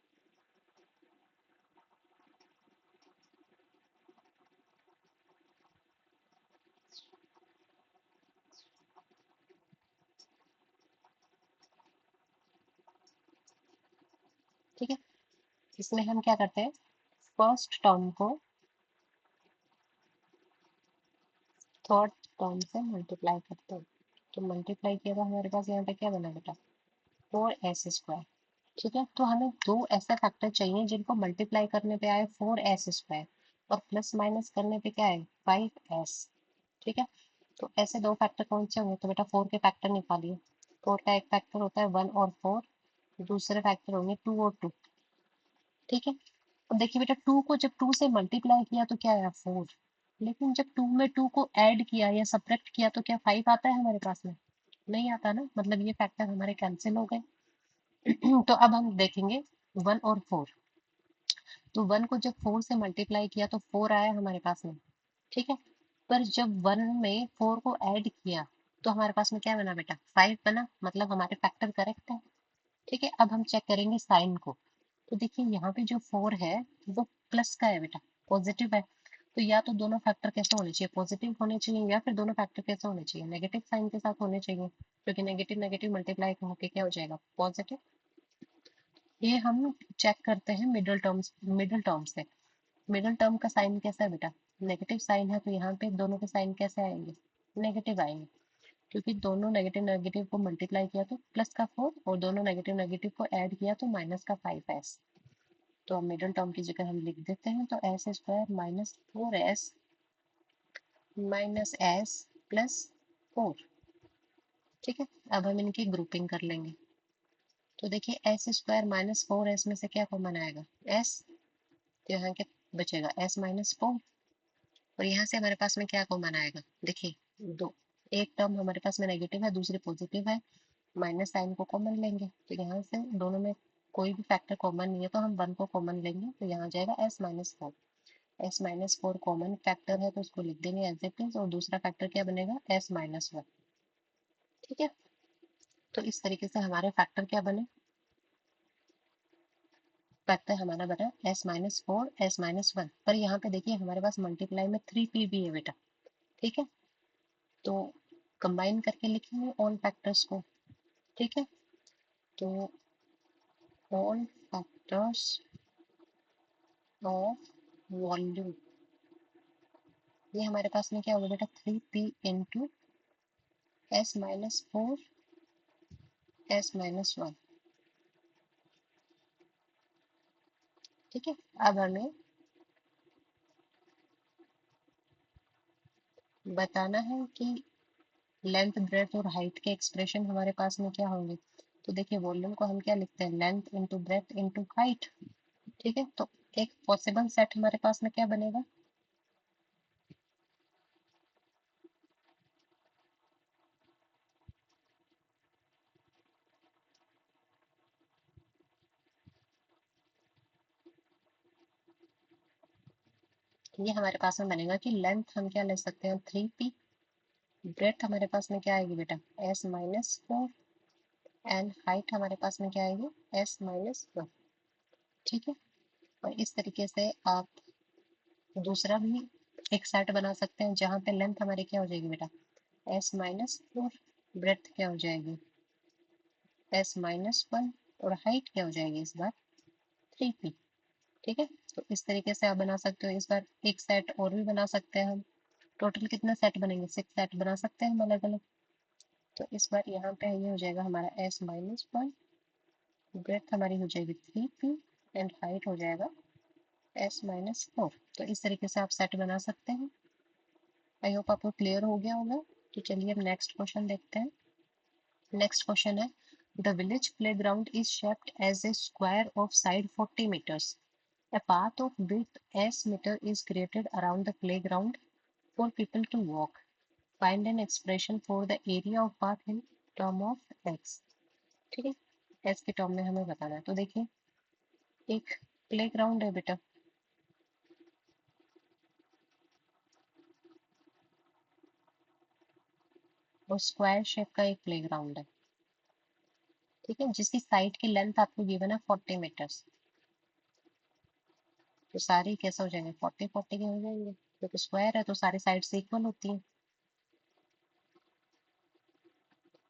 ठीक है। इसमें हम क्या करते हैं, फर्स्ट टर्म को थर्ड टर्म से मल्टीप्लाई करते हैं। तो मल्टीप्लाई किया तो हमारे पास यहाँ पे क्या बना बेटा? 4s²। ठीक है। तो हमें दो ऐसे फैक्टर चाहिए जिनको मल्टीप्लाई करने पे आए 4s² और प्लस माइनस करने पे क्या है? 5s। ठीक है। तो ऐसे दो फैक्टर कौन से होंगे? तो बेटा 4 के फैक्टर निकालिए। 4 का एक फैक्टर होता है 1 और 4, दूसरे फैक्टर होंगे 2 और 2। ठीक है। अब देखिए बेटा 2 को जब 2 से मल्टीप्लाई किया तो क्या आया? 4। लेकिन जब 2 में 2 को ऐड किया या सब्ट्रैक्ट किया तो क्या 5 आता है हमारे पास में? नहीं आता ना, मतलब ये फैक्टर हमारे कैंसिल हो गए। तो अब हम देखेंगे 1 और 4। तो 1 को जब 4 से मल्टीप्लाई किया तो 4 आया हमारे पास में। ठीक है। पर जब 1 में 4 को ऐड किया तो हमारे पास में क्या बना बेटा? 5 बना, मतलब हमारे फैक्टर करेक्ट है। ठीक है। अब हम चेक करेंगे साइन को। तो देखिए यहाँ पे जो 4 है वो प्लस का है बेटा, पॉजिटिव है। तो या तो दोनों फैक्टर कैसे होने चाहिए? पॉजिटिव होने चाहिए, या फिर दोनों फैक्टर कैसे होने चाहिए? नेगेटिव साइन के साथ होने चाहिए, क्योंकि नेगेटिव नेगेटिव मल्टीप्लाई होके क्या हो जाएगा? पॉजिटिव। ये हम चेक करते हैं मिडिल टर्म से। मिडिल टर्म का साइन कैसा है बेटा? नेगेटिव साइन है, तो यहाँ पे दोनों के साइन कैसे आएंगे? नेगेटिव आएंगे। क्योंकि दोनों नेगेटिव नेगेटिव को मल्टीप्लाई किया तो प्लस का 4 और दोनों नेगेटिव नेगेटिव को ऐड किया तो माइनस का 5s। तो अब मिडल टर्म की जगह हम लिख देते हैं, तो S square minus 4s minus S plus 4। ठीक है, अब हम इनकी ग्रुपिंग कर लेंगे। तो देखिए एस स्क्वायर माइनस 4s में से क्या कॉमन आएगा, s। तो यहाँ के बचेगा s माइनस 4, और यहाँ से हमारे पास में क्या कॉमन आएगा, देखिए दो, एक टर्म हमारे पास में नेगेटिव है, दूसरी पॉजिटिव है, माइनस साइन को कॉमन लेंगे, तो यहाँ से दोनों में कोई भी फैक्टर कॉमन नहीं है तो हम 1 को कॉमन लेंगे, तो यहाँ जाएगा s minus 4। s minus 4 common factor है तो उसको लिख देंगे एज इट इज, और दूसरा फैक्टर क्या बनेगा, s माइनस 1। ठीक है, तो इस तरीके से हमारे फैक्टर क्या बने, फैक्टर हमारा बना s माइनस 4 s माइनस 1। पर यहाँ पे देखिए हमारे पास मल्टीप्लाई में 3p भी है बेटा। ठीक है, तो कंबाइन करके लिखेंगे ऑल फैक्टर्स को। ठीक है, तो ऑल फैक्टर्स ऑफ वॉल्यूम, ये हमारे पास में क्या होगा बेटा, 3p into s minus 4 s minus 1। ठीक है, अब हमें बताना है कि लेंथ ब्रेड्थ और हाइट के एक्सप्रेशन हमारे पास में क्या होंगे। तो देखिए वॉल्यूम को हम क्या लिखते हैं, length into breadth into height. ठीक है, तो एक पॉसिबल सेट हमारे पास में क्या बनेगा, ये हमारे पास में बनेगा कि लेंथ हम क्या ले सकते हैं 3p, ब्रेड्थ हमारे पास में क्या आएगी बेटा s माइनस 4, एंड हाइट हमारे पास में क्या आएगी s माइनस 1। ठीक है, और इस तरीके से आप दूसरा भी एक सेट बना सकते हैं जहाँ पे लेंथ हमारी क्या हो जाएगी बेटा s माइनस 4, ब्रेड्थ क्या हो जाएगी s माइनस 1, और हाइट क्या हो जाएगी इस बार 3p। ठीक है, तो इस तरीके से आप बना सकते हो। इस बार एक सेट और भी बना सकते हैं हम, टोटल कितने सेट बनेंगे, 6 सेट बना सकते हैं हम अलग अलग। तो इस बार यहाँ पे ये हो जाएगा हमारा s माइनस 1, ब्रेड्थ हमारी हो जाएगी 3p, एंड हाइट हो जाएगा s माइनस 4। तो इस तरीके से आप सेट बना सकते हैं। आई होप आपको क्लियर हो गया होगा। तो चलिए अब नेक्स्ट क्वेश्चन देखते हैं। नेक्स्ट क्वेश्चन है, the village playground is shaped as a square of side 40 meters. A path of width s meter is created around the playground for people to walk. Find an expression for the area of path in term of x. ठीक है, s के term में हमें बताना है। तो देखिए एक प्लेग्राउंड है बेटा, और स्क्वायर शेप का एक प्लेग्राउंड है। ठीक है, जिसकी साइड की लेंथ आपको गिवन है 40 मीटर्स। तो सारे कैसे हो जाएंगे, 40 40 के हो जाएंगे, क्योंकि स्क्वायर है तो सारी साइड से इक्वल होती है।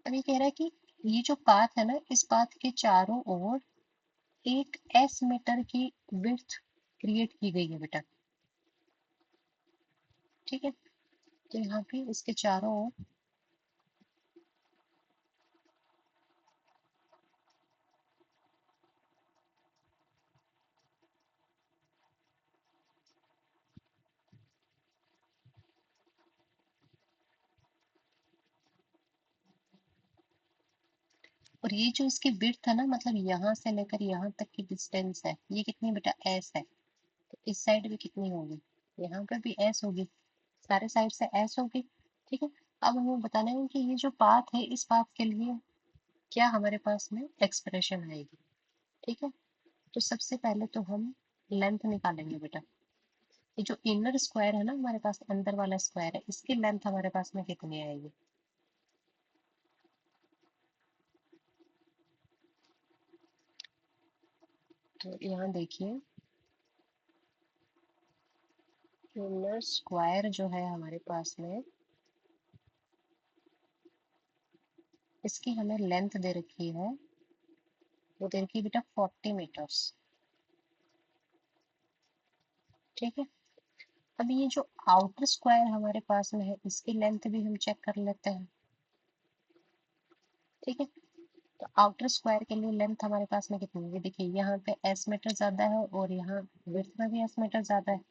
अब ये कह रहा है कि ये जो पाथ है ना, इस पाथ के चारों ओर एक एस मीटर की विड्थ क्रिएट की गई है बेटा। ठीक है, तो यहाँ पे इसके चारों ओर, और ये जो इसकी विड्थ है ना, मतलब यहाँ से लेकर यहाँ तक की डिस्टेंस है, ये कितनी बेटा एस है। तो इस साइड भी कितनी होगी, यहाँ पर भी एस होगी, सारे साइड से एस होगी। ठीक है, अब हमें बताना है कि ये जो पाथ है, इस पाथ के लिए क्या हमारे पास में एक्सप्रेशन आएगी। ठीक है, तो सबसे पहले तो हम लेंथ निकालेंगे बेटा। ये जो इनर स्क्वायर है ना हमारे पास, अंदर वाला स्क्वायर है, इसकी लेंथ हमारे पास में कितनी आएगी। तो यहाँ देखिए इनर स्क्वायर जो है हमारे पास में, इसकी हमें लेंथ दे रखी है, वो दे रखी है बेटा 40 मीटर्स। ठीक है, अब ये जो आउटर स्क्वायर हमारे पास में है, इसकी लेंथ भी हम चेक कर लेते हैं। ठीक है। तो आउटर स्क्वायर के लिए लेंथ हमारे पास में कितनी है, देखिए यहाँ पे एस मीटर ज्यादा है और यहाँ विड्थ में भी एस मीटर ज्यादा है।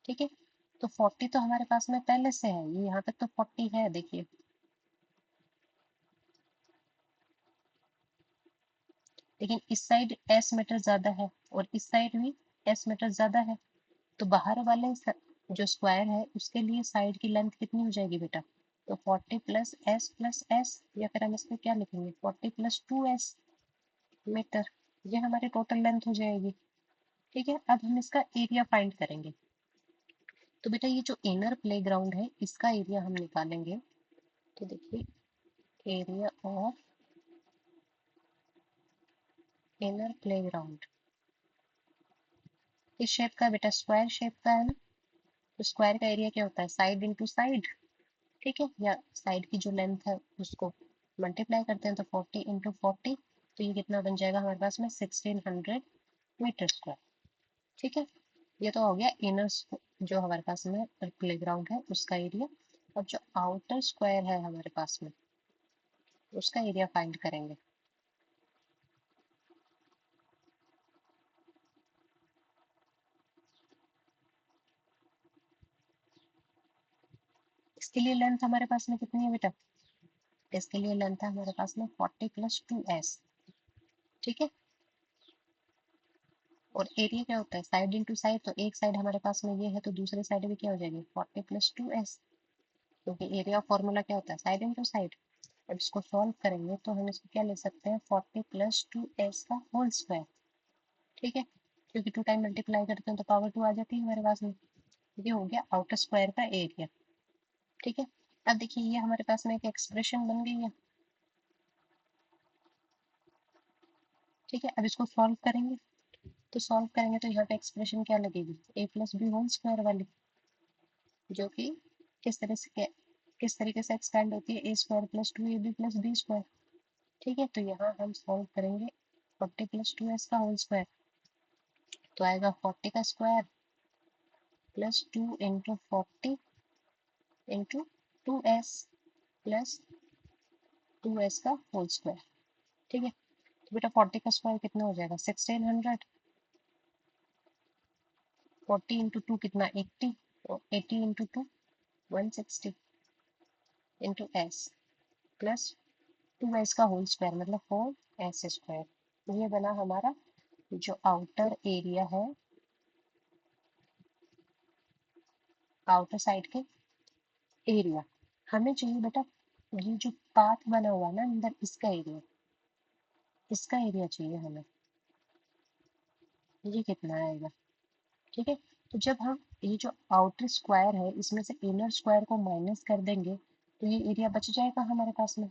ठीक है, तो 40 तो हमारे पास में पहले से है, ये यहाँ तक तो 40 है देखिए। लेकिन इस साइड एस मीटर ज्यादा है और इस साइड भी एस मीटर ज्यादा है, तो बाहर वाले जो स्क्वायर है उसके लिए साइड की लेंथ कितनी हो जाएगी बेटा, तो 40 प्लस एस, या फिर हम इसको क्या लिखेंगे 40 प्लस 2s मीटर, ये हमारी टोटल लेंथ हो जाएगी। ठीक है, अब हम इसका एरिया फाइंड करेंगे। तो बेटा ये जो इनर प्लेग्राउंड है इसका एरिया हम निकालेंगे। तो देखिए एरिया ऑफ इनर प्लेग्राउंड इस शेप का बेटा, स्क्वायर शेप का है ना, तो स्क्वायर का एरिया क्या होता है, साइड इंटू साइड। ठीक है, या साइड की जो लेंथ है उसको मल्टीप्लाई करते हैं, तो 40 इंटू 40, तो ये कितना बन जाएगा हमारे पास में 1600 मीटर स्क्वायर। ठीक है, ये तो हो गया इनर जो हमारे पास में प्लेग्राउंड है उसका एरिया। अब जो आउटर स्क्वायर है हमारे पास में उसका एरिया फाइंड करेंगे। इसके लिए लेंथ हमारे पास में कितनी है बेटा, इसके लिए लेंथ है हमारे पास में 40 प्लस 2s। ठीक है, और एरिया क्या होता है साइड इंटू साइड, तो एक साइड हमारे पास में ये है तो दूसरी साइड भी क्या हो जाएगी 40 प्लस 2s, क्योंकि एरिया फॉर्मूला क्या होता है साइड इंटू साइड। अब इसको सॉल्व करेंगे तो हम इसको क्या ले सकते हैं 40 प्लस 2s का होल स्क्वायर। ठीक है, क्योंकि 2 टाइम मल्टीप्लाई करते हैं तो पावर 2 आ जाती है हमारे पास में। ये हो गया आउटर स्क्वायर का एरिया। ठीक है, अब देखिए ये हमारे पास में एक एक्सप्रेशन बन गई है। ठीक है, अब इसको सॉल्व करेंगे, तो सॉल्व करेंगे तो यहाँ पे एक्सप्रेशन क्या लगेगी ए प्लस बी होल स्क्वायर वाली, जो कि किस तरह से किस तरीके से एक्सपेंड होती है A square plus 2ab plus B square. ठीक है, तो यहाँ हम सॉल्व करेंगे 40 प्लस 2s का होल स्क्वायर, तो आएगा 40 का square plus 2 into 40 into 2s plus 2s का होल स्क्वायर। ठीक है, तो बेटा 40 का स्क्वायर कितना हो जाएगा 1600, 40 इंटू 2 कितना 80, और 80 into 2 160 into s plus 2s का होल स्क्वायर मतलब 4s स्क्वायर। ये बना हमारा जो आउटर एरिया है, आउटर साइड के एरिया। हमें चाहिए बेटा ये जो पाथ बना हुआ ना अंदर इसका एरिया चाहिए हमें, ये कितना आएगा। ठीक है, तो जब हम ये जो आउटर स्क्वायर है इसमें से इनर स्क्वायर को माइनस कर देंगे तो ये एरिया बच जाएगा हमारे पास में।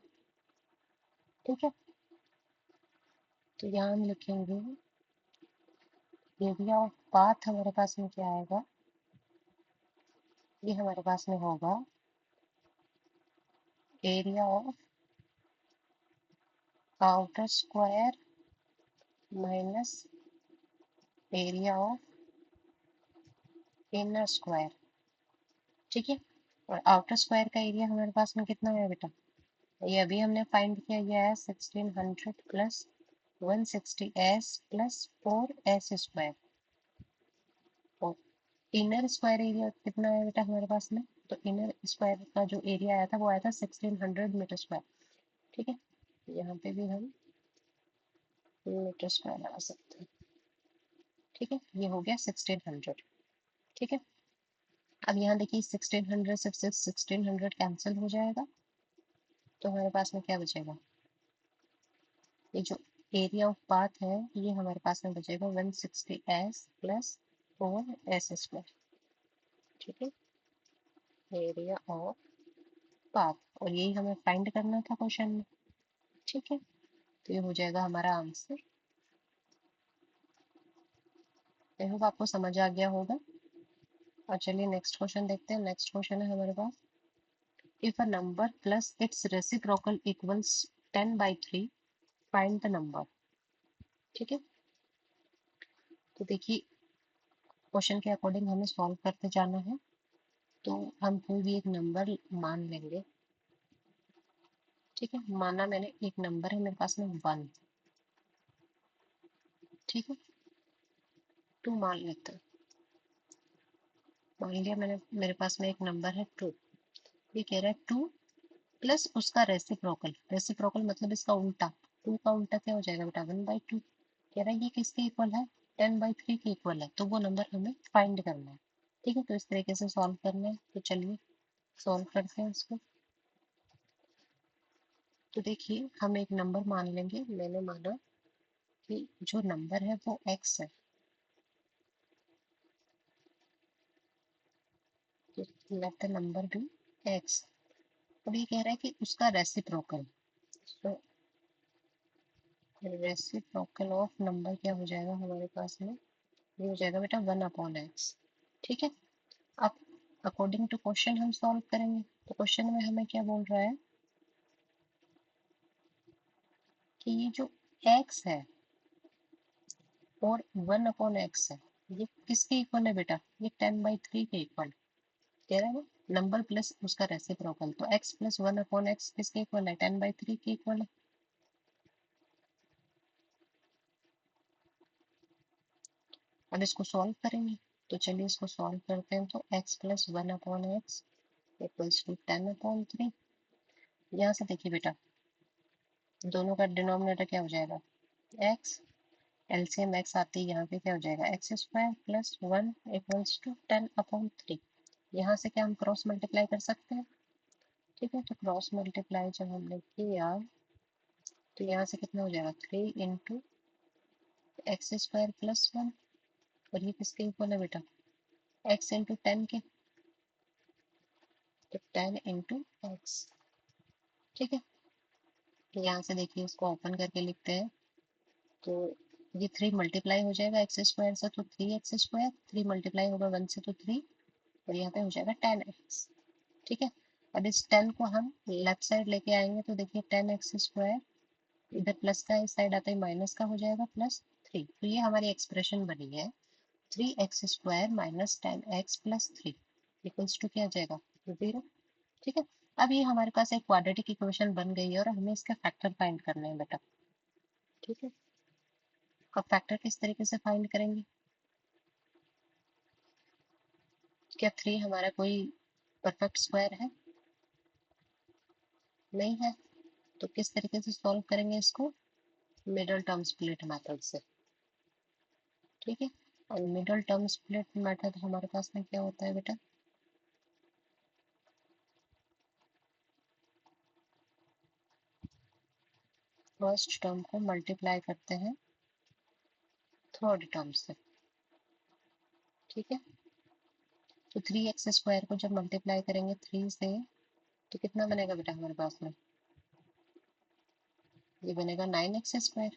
ठीक है, तो यहाँ हम लिखेंगे एरिया ऑफ पाथ हमारे पास में क्या आएगा, ये हमारे पास में होगा area of outer square minus area of inner square. ठीक है, और आउटर स्क्वायर का एरिया हमारे पास में कितना है बेटा, ये अभी हमने फाइंड किया, ये है 1600 plus 160s plus 4s square. और इनर स्क्वायर एरिया कितना है बेटा हमारे पास में, तो इनर स्क्वायर का जो एरिया आया था वो आया था 1600 मीटर स्क्वायर। ठीक है, यहाँ पे भी हम मीटर स्क्वायर लगा सकते हैं। ठीक है, ये हो गया 1600। ठीक है, अब यहाँ देखिए 1600 से 1600 कैंसिल हो जाएगा, तो हमारे पास में क्या बचेगा, ये जो एरिया ऑफ पाथ है ये हमारे पास में बचेगा 160s प्लस 4s स्क्वायर। ठीक है, एरिया ऑफ पाथ, और यही हमें फाइंड करना था क्वेश्चन में। ठीक है, तो ये हो जाएगा हमारा आंसर। आई होप आपको समझ आ गया होगा। और चलिए नेक्स्ट क्वेश्चन देखते हैं। नेक्स्ट क्वेश्चन है हमारे पास, if a number plus its reciprocal equals 10/3 find the number. ठीक है, तो देखिए क्वेश्चन के अकॉर्डिंग हमें सॉल्व करते जाना है। तो हम कोई भी एक नंबर मान लेंगे, ठीक है, माना मैंने एक नंबर है मेरे पास में 1, ठीक है, 2 मान लेते हैं। मान लिया मैंने, मेरे पास में एक नंबर है 2, ये कह रहा है 2 प्लस उसका रेसिप्रोकल, रेसिप्रोकल मतलब इसका उल्टा, 2 का उल्टा क्या हो जाएगा बेटा, 1/2। कह रहा है ये किसके इक्वल है, 10/3 के इक्वल है, तो वो नंबर हमें फाइंड करना है। ठीक है, तो इस तरीके से सॉल्व करना है, तो चलिए सॉल्व करते हैं इसको। तो देखिए हम एक नंबर मान लेंगे, मैंने माना कि जो नंबर है वो x है, तो let the number be x। अब ये कह रहा है कि उसका रेसिप्रोकल, तो रेसिप्रोकल ऑफ नंबर क्या हो जाएगा हमारे पास में, ये हो जाएगा बेटा 1/x। ठीक है, अब अकॉर्डिंग टू क्वेश्चन हम सॉल्व करेंगे। तो क्वेश्चन में हमें क्या बोल रहा है कि ये जो x है और 1/x है, ये किसके इक्वल है बेटा, ये 10/3 के इक्वल कह रहा है ना, नंबर प्लस उसका रेसिप्रोकल, तो x प्लस 1/x किसके इक्वल है, 10/3 के इक्वल है। अब इसको सॉल्व करेंगे, तो चलिए इसको सॉल्व करते हैं। तो x plus 1/x equals to 10/3। यहाँ से देखिए बेटा, दोनों का डिनोमिनेटर क्या हो जाएगा, x, एलसीएम x आती है यहाँ पे, क्या हो जाएगा x² प्लस 1 इक्वल्स टू 10/3। यहाँ से क्या हम क्रॉस मल्टीप्लाई कर सकते हैं। ठीक है, तो क्रॉस मल्टीप्लाई जब हमने किया तो यहाँ से कितना हो जाएगा, 3 इंटू x² प्लस 1, और ये किसके इक्वल है बेटा, x इंटू 10 के, तो 10 इंटू एक्स। ठीक है, यहाँ से देखिए इसको ओपन करके लिखते हैं, तो ये 3 मल्टीप्लाई हो जाएगा x² से, तो 3x², 3 मल्टीप्लाई होगा 1 से तो 3, और यहाँ पे हो जाएगा 10x। ठीक है, अब इस 10 को हम लेफ्ट साइड लेके आएंगे, तो देखिए 10x², इधर प्लस का इस साइड आता है माइनस का हो जाएगा प्लस 3, तो ये हमारी एक्सप्रेशन बनी है 3x² minus 10x plus 3 equals to क्या आ जाएगा, 0। ठीक है, अब ये हमारे पास एक क्वाड्रेटिक इक्वेशन बन गई है और हमें इसका फैक्टर फाइंड करना है बेटा। ठीक है, अब फैक्टर किस तरीके से फाइंड करेंगे, क्या 3 हमारा कोई परफेक्ट स्क्वायर है, नहीं है, तो किस तरीके से सॉल्व करेंगे इसको, मिडल टर्म स्प्लिट मेथड से। ठीक है, और मिडल टर्म स्प्लिट मेथड हमारे पास में क्या होता है बेटा, फर्स्ट टर्म को मल्टीप्लाई करते हैं थर्ड टर्म से। ठीक है, तो 3x² को जब मल्टीप्लाई करेंगे 3 से, तो कितना बनेगा बेटा हमारे पास में, ये बनेगा 9x²।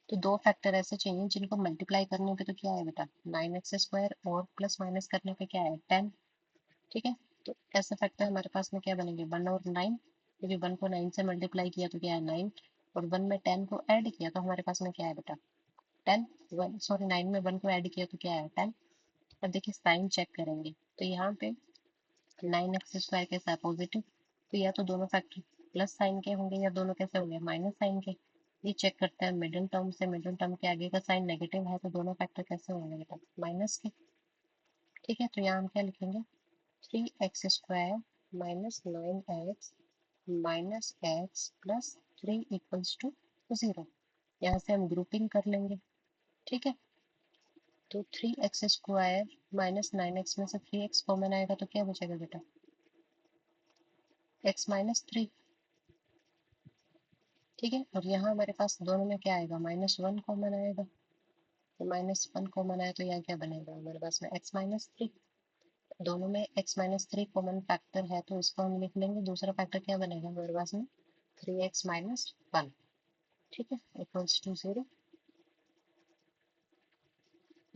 तो दो फैक्टर ऐसे चाहिए जिनको मल्टीप्लाई करने पे तो क्या है बेटा 9x² और प्लस माइनस करने पे क्या है 10। ठीक है, तो ऐसे फैक्टर हमारे पास में क्या बनेंगे 1 और 9, क्योंकि 1 को 9 से मल्टीप्लाई किया तो क्या है 9, और 1 में 10 को ऐड किया तो हमारे पास में क्या है बेटा 10, 1 सॉरी 9 में 1 को ऐड किया तो क्या है 10। अब देखिए साइन चेक करेंगे, तो यहाँ पे 9x² कैसा है पॉजिटिव, तो या तो दोनों फैक्टर प्लस साइन के होंगे या दोनों कैसे होंगे माइनस साइन के। ये चेक करते हैं मिडिल टर्म से, मिडिल टर्म के आगे का साइन नेगेटिव है तो दोनों फैक्टर कैसे होंगे बेटा माइनस के। ठीक है, तो यहाँ हम क्या लिखेंगे 3x² minus 9x minus x plus 3 equals to 0। यहाँ से हम ग्रुपिंग कर लेंगे। ठीक है, तो 3x² माइनस 9x में से 3x कॉमन आएगा तो क्या बचेगा बेटा x माइनस 3। ठीक है, और यहाँ हमारे पास दोनों में क्या आएगा -1 कॉमन आएगा, तो -1 कॉमन आया तो यहाँ क्या बनेगा हमारे पास में x-3। दोनों में x-3 कॉमन फैक्टर है तो इसको हम लिख लेंगे, दूसरा फैक्टर क्या बनेगा हमारे पास में 3x-1। ठीक है, इक्वल्स टू 0।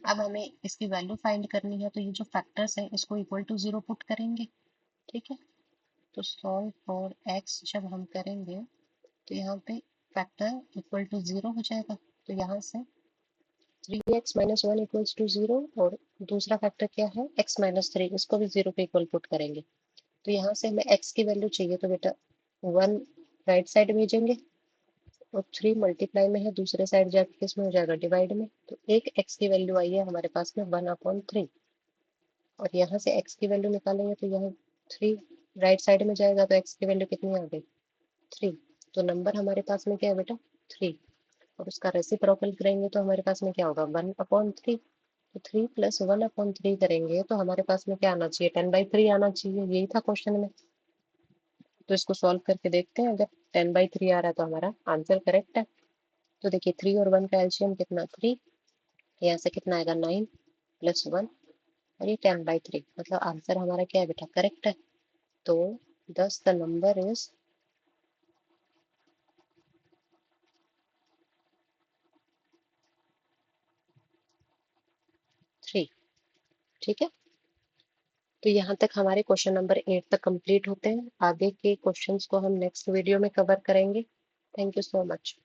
अब हमें इसकी वैल्यू फाइंड करनी है, तो ये जो फैक्टर्स है इसको इक्वल टू 0 पुट करेंगे। ठीक है, तो सॉल्व फॉर x जब हम करेंगे तो यहाँ पे फैक्टर इक्वल टू 0 हो जाएगा, तो यहाँ से 3x-1 इक्वल्स टू 0 और दूसरा फैक्टर क्या है, x माइनस थ्री, इसको भी जीरो पे इक्वल पुट करेंगे। तो यहाँ से हमें x की वैल्यू चाहिए, तो बेटा वन राइट साइड भेजेंगे और थ्री मल्टीप्लाई में है, दूसरे साइड जाके किसमें हो जाएगा, डिवाइड में। तो एक x की वैल्यू आई है हमारे पास में 1/3, और यहाँ से x की वैल्यू निकालेंगे तो यहाँ थ्री राइट साइड में जाएगा, तो x की वैल्यू कितनी आ गई, थ्री। तो नंबर हमारे पास में क्या है बेटा, थ्री। और उसका रेसिप्रोकल करेंगे तो हमारे पास में क्या होगा, 1/3। तो थ्री प्लस 1/3 करेंगे तो हमारे पास में क्या आना चाहिए, 10/3 आना चाहिए, यही था क्वेश्चन में। तो इसको सॉल्व करके देखते हैं, अगर 10/3 आ रहा है तो हमारा आंसर करेक्ट है। तो देखिए थ्री और वन का एलसीएम कितना, थ्री। यहाँ से कितना आएगा, नाइन प्लस वन, और ये 10/3, मतलब आंसर हमारा क्या है बेटा, करेक्ट है। तो दस द नंबर इज थ्री। ठीक है, तो यहाँ तक हमारे क्वेश्चन नंबर 8 तक कंप्लीट होते हैं। आगे के क्वेश्चंस को हम नेक्स्ट वीडियो में कवर करेंगे। Thank you so much.